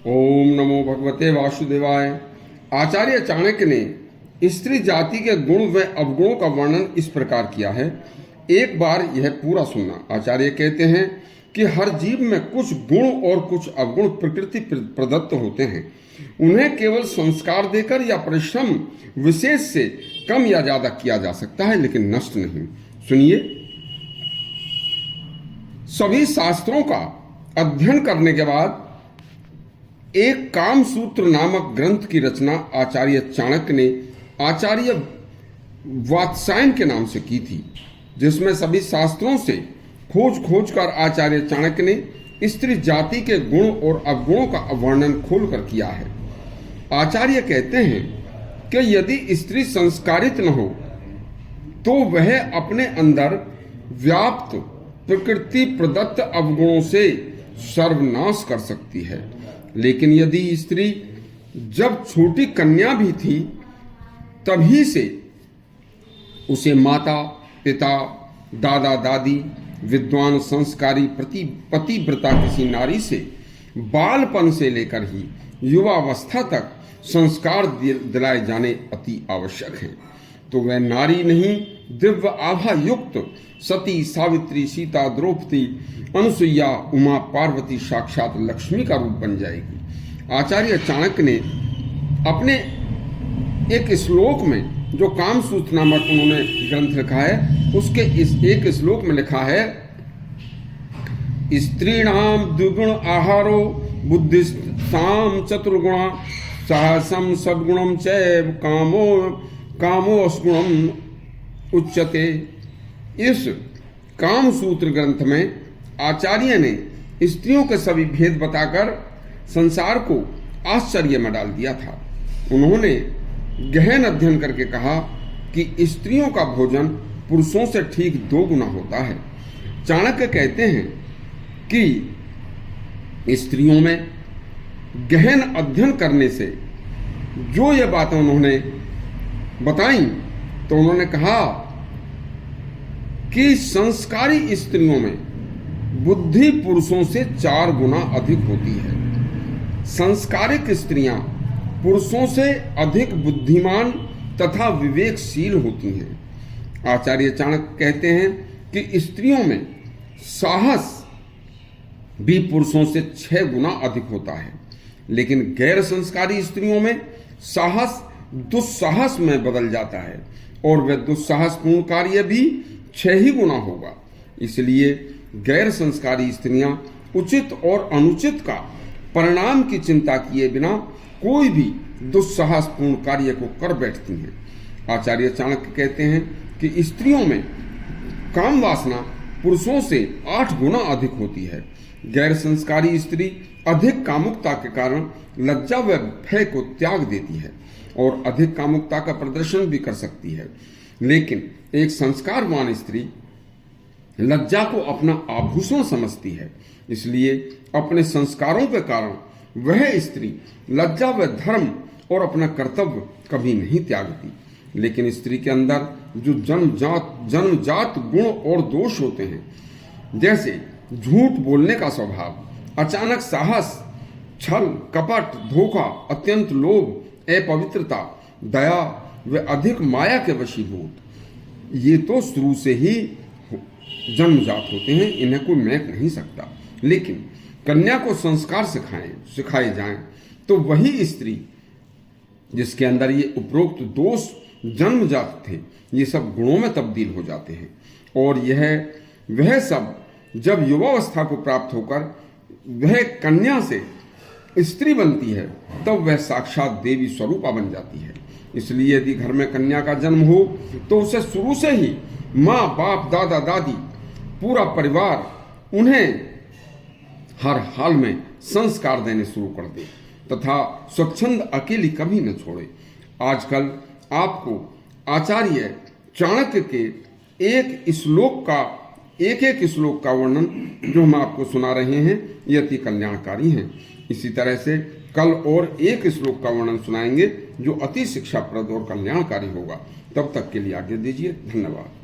ओम नमो भगवते वासुदेवाय। आचार्य चाणक्य ने स्त्री जाति के गुण व अवगुणों का वर्णन इस प्रकार किया है। एक बार यह पूरा सुनना। आचार्य कहते हैं कि हर जीव में कुछ गुण और कुछ अवगुण प्रकृति प्रदत्त होते हैं। उन्हें केवल संस्कार देकर या परिश्रम विशेष से कम या ज्यादा किया जा सकता है, लेकिन नष्ट नहीं। सुनिए, सभी शास्त्रों का अध्ययन करने के बाद एक कामसूत्र नामक ग्रंथ की रचना आचार्य चाणक्य ने आचार्य वात्सायन के नाम से की थी, जिसमें सभी शास्त्रों से खोज कर आचार्य चाणक्य ने स्त्री जाति के गुण और अवगुणों का वर्णन खोलकर किया है। आचार्य कहते हैं कि यदि स्त्री संस्कारित न हो तो वह अपने अंदर व्याप्त प्रकृति प्रदत्त अवगुणों से सर्वनाश कर सकती है। लेकिन यदि स्त्री जब छोटी कन्या भी थी तभी से उसे माता पिता दादा दादी विद्वान संस्कारी पतिव्रता किसी नारी से बालपन से लेकर ही युवावस्था तक संस्कार दिलाए जाने अति आवश्यक हैं। तो वह नारी नहीं, दिव्य आभा युक्त सती सावित्री सीता द्रौपदी अनुसुईया उमा पार्वती साक्षात लक्ष्मी का रूप बन जाएगी। आचार्य चाणक्य ने अपने एक श्लोक में, जो कामसूत्र नामक उन्होंने ग्रंथ लिखा है, उसके इस एक श्लोक में लिखा है, स्त्रीणाम द्विगुण आहारो बुद्धिस्ताम चतुर्गुणा साहसम सद्गुणम चैव कामो असगुणम उच्यते। इस कामसूत्र ग्रंथ में आचार्य ने स्त्रियों के सभी भेद बताकर संसार को आश्चर्य में डाल दिया था। उन्होंने गहन अध्ययन करके कहा कि स्त्रियों का भोजन पुरुषों से ठीक 2 गुना होता है। चाणक्य कहते हैं कि स्त्रियों में गहन अध्ययन करने से जो ये बातें उन्होंने बताई, तो उन्होंने कहा कि संस्कारी स्त्रियों में बुद्धि पुरुषों से 4 गुना अधिक होती है। संस्कारिक स्त्रियां पुरुषों से अधिक बुद्धिमान तथा विवेकशील होती हैं। आचार्य चाणक्य कहते हैं कि स्त्रियों में साहस भी पुरुषों से 6 गुना अधिक होता है, लेकिन गैर संस्कारी स्त्रियों में साहस दुस्साहस में बदल जाता है और वह दुस्साहसपूर्ण कार्य भी 6 ही गुना होगा। इसलिए गैर संस्कारी स्त्रियां उचित और अनुचित का परिणाम की चिंता किए बिना कोई भी दुस्साहसपूर्ण कार्य को कर बैठती हैं। आचार्य चाणक्य कहते हैं कि स्त्रियों में काम वासना पुरुषों से 8 गुना अधिक होती है। गैर संस्कारी स्त्री अधिक कामुकता के कारण लज्जा व भय को त्याग देती है और अधिक कामुकता का प्रदर्शन भी कर सकती है। लेकिन एक संस्कारवान स्त्री लज्जा को अपना आभूषण समझती है, इसलिए अपने संस्कारों के कारण वह स्त्री लज्जा व धर्म और अपना कर्तव्य कभी नहीं त्यागती। लेकिन स्त्री के अंदर जो जन्मजात गुण और दोष होते हैं, जैसे झूठ बोलने का स्वभाव, अचानक साहस, छल कपट, धोखा, अत्यंत लोभ, अपवित्रता, दया व अधिक माया के वशीभूत, ये तो शुरू से ही जन्मजात होते हैं, इन्हें कोई मैक नहीं सकता। लेकिन कन्या को संस्कार सिखाए जाएं तो वही स्त्री जिसके अंदर ये उपरोक्त दोष जन्मजात थे, ये सब गुणों में तब्दील हो जाते हैं। और वह सब जब युवावस्था को प्राप्त होकर वह कन्या से स्त्री बनती है, तब वह साक्षात देवी स्वरूपा बन जाती है। इसलिए यदि घर में कन्या का जन्म हो तो उसे शुरू से ही माँ बाप दादा दादी पूरा परिवार उन्हें हर हाल में संस्कार देने शुरू कर दे तथा स्वच्छंद अकेली कभी न छोड़े। आजकल आपको आचार्य चाणक्य के एक श्लोक का वर्णन जो हम आपको सुना रहे हैं, ये अति कल्याणकारी हैं। इसी तरह से कल और एक श्लोक का वर्णन सुनाएंगे जो अति शिक्षाप्रद और कल्याणकारी होगा। तब तक के लिए आज्ञा दीजिए। धन्यवाद।